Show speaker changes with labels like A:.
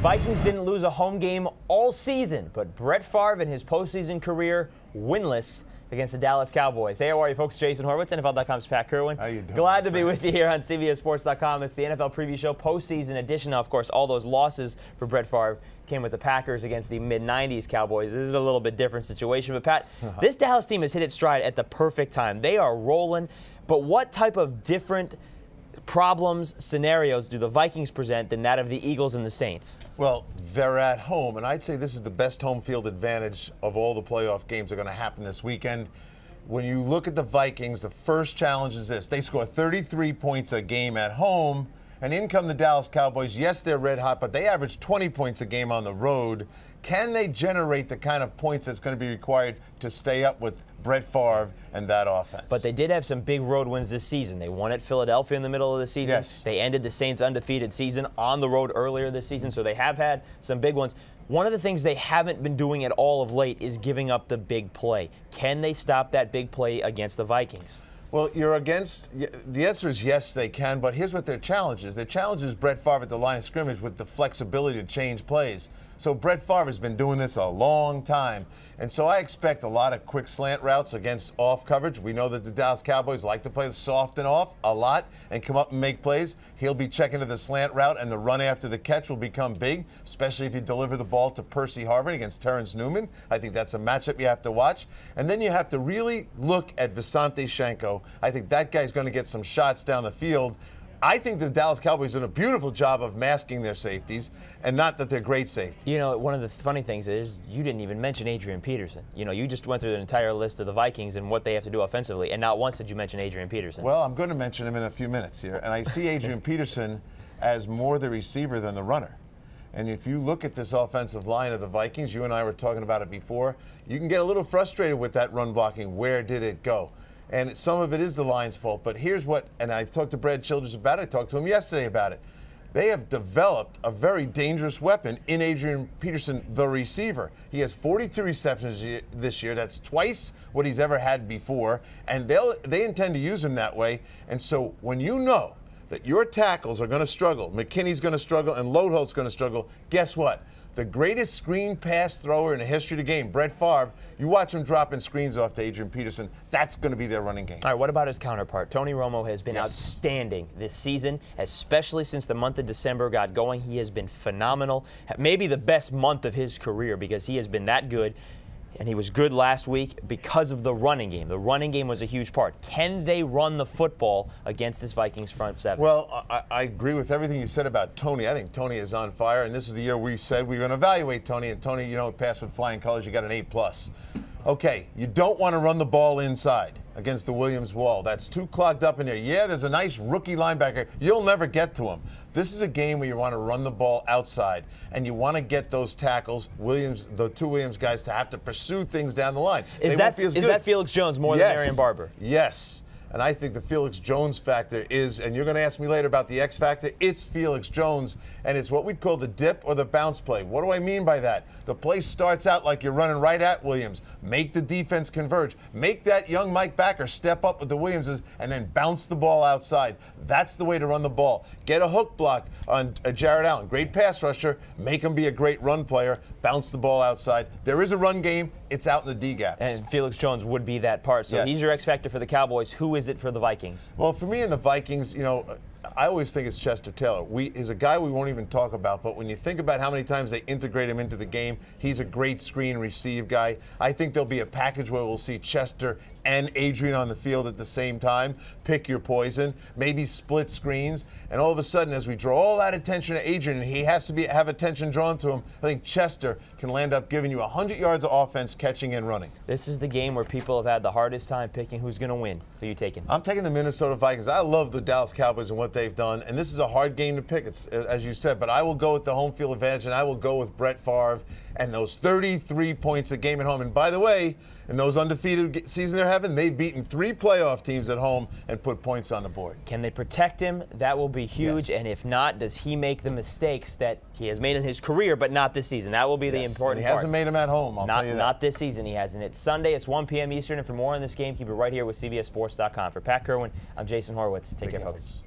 A: Vikings didn't lose a home game all season, but Brett Favre in his postseason career winless against the Dallas Cowboys. Hey, how are you folks? Jason Horowitz, NFL.com's Pat Kirwan.
B: How you doing?
A: Glad to be with you here on CBSSports.com. It's the NFL preview show, postseason edition. Now, of course, all those losses for Brett Favre came with the Packers against the mid-'90s Cowboys. This is a little bit different situation. But, Pat, this Dallas team has hit its stride at the perfect time. They are rolling. But what type of different problems, scenarios do the Vikings present than that of the Eagles and the Saints?
B: Well, they're at home, and I'd say this is the best home field advantage of all the playoff games that are going to happen this weekend. When you look at the Vikings, the first challenge is this. They score 33 points a game at home, and in come the Dallas Cowboys. Yes, they're red hot, but they average 20 points a game on the road. Can they generate the kind of points that's going to be required to stay up with Brett Favre and that offense?
A: But they did have some big road wins this season. They won at Philadelphia in the middle of the season.
B: Yes.
A: They ended the Saints' undefeated season on the road earlier this season, so they have had some big ones. One of the things they haven't been doing at all of late is giving up the big play. Can they stop that big play against the Vikings?
B: Well, the answer is yes, they can, but here's what their challenge is. Their challenge is Brett Favre at the line of scrimmage with the flexibility to change plays. So Brett Favre has been doing this a long time, and so I expect a lot of quick slant routes against off coverage. We know that the Dallas Cowboys like to play the soft and off a lot and come up and make plays. He'll be checking to the slant route, and the run after the catch will become big, especially if you deliver the ball to Percy Harvin against Terrence Newman. I think that's a matchup you have to watch. And then you have to really look at Visanthe Shiancoe. I think that guy's going to get some shots down the field. I think the Dallas Cowboys did a beautiful job of masking their safeties, and not that they're great safeties.
A: You know, one of the funny things is you didn't even mention Adrian Peterson. You know, you just went through the entire list of the Vikings and what they have to do offensively, and not once did you mention Adrian Peterson.
B: Well, I'm going to mention him in a few minutes here, and I see Adrian Peterson as more the receiver than the runner. And if you look at this offensive line of the Vikings, you and I were talking about it before, you can get a little frustrated with that run blocking. Where did it go? And some of it is the line's fault. But here's what, and I've talked to Brad Childress about it. I talked to him yesterday about it. They have developed a very dangerous weapon in Adrian Peterson, the receiver. He has 42 receptions this year. That's twice what he's ever had before. And they intend to use him that way. And so when you know that your tackles are going to struggle, McKinney's going to struggle, and Loadholt's going to struggle, guess what? The greatest screen pass thrower in the history of the game, Brett Favre, you watch him dropping screens off to Adrian Peterson. That's going to be their running game.
A: All right, what about his counterpart? Tony Romo has been outstanding this season, especially since the month of December got going. He has been phenomenal, maybe the best month of his career because he has been that good. And he was good last week because of the running game. The running game was a huge part. Can they run the football against this Vikings front seven?
B: Well, I agree with everything you said about Tony. I think Tony is on fire, and this is the year we said we were going to evaluate Tony. And Tony, you know, passed with flying colors. You got an A+. Okay, you don't want to run the ball inside against the Williams wall. That's too clogged up in there. Yeah, there's a nice rookie linebacker. You'll never get to him. This is a game where you want to run the ball outside, and you want to get those tackles, the two Williams guys, to have to pursue things down the line.
A: Is that Felix Jones more than Marion Barber?
B: Yes. And I think the Felix Jones factor is, and you're going to ask me later about the X factor, it's Felix Jones, and it's what we'd call the dip or the bounce play. What do I mean by that? The play starts out like you're running right at Williams. Make the defense converge. Make that young Mike Backer step up with the Williamses and then bounce the ball outside. That's the way to run the ball. Get a hook block on Jared Allen. Great pass rusher. Make him be a great run player. Bounce the ball outside. There is a run game. It's out in the D gaps.
A: And Felix Jones would be that part. So he's your X factor for the Cowboys. Who is it for the Vikings?
B: Well, for me and the Vikings, you know, I always think it's Chester Taylor. He's a guy we won't even talk about, but when you think about how many times they integrate him into the game, he's a great screen receive guy. I think there'll be a package where we'll see Chester and Adrian on the field at the same time. Pick your poison, maybe split screens, and all of a sudden, as we draw all that attention to Adrian, and he has to have attention drawn to him, I think Chester can land up giving you 100 yards of offense, catching and running.
A: This is the game where people have had the hardest time picking who's going to win. Who are you taking?
B: I'm taking the Minnesota Vikings. I love the Dallas Cowboys and what they've done, and this is a hard game to pick, as you said, but I will go with the home field advantage, and I will go with Brett Favre and those 33 points a game at home. And by the way, in those undefeated season they're having, they've beaten 3 playoff teams at home and put points on the board.
A: Can they protect him? That will be huge.
B: Yes.
A: And if not, does he make the mistakes that he has made in his career, but not this season? That will be the important
B: part.
A: He
B: hasn't made them at home, I'll tell you that.
A: Not this season he hasn't. It's Sunday. It's 1 p.m. Eastern. And for more on this game, keep it right here with CBSSports.com. For Pat Kirwan, I'm Jason Horowitz. Take care, folks.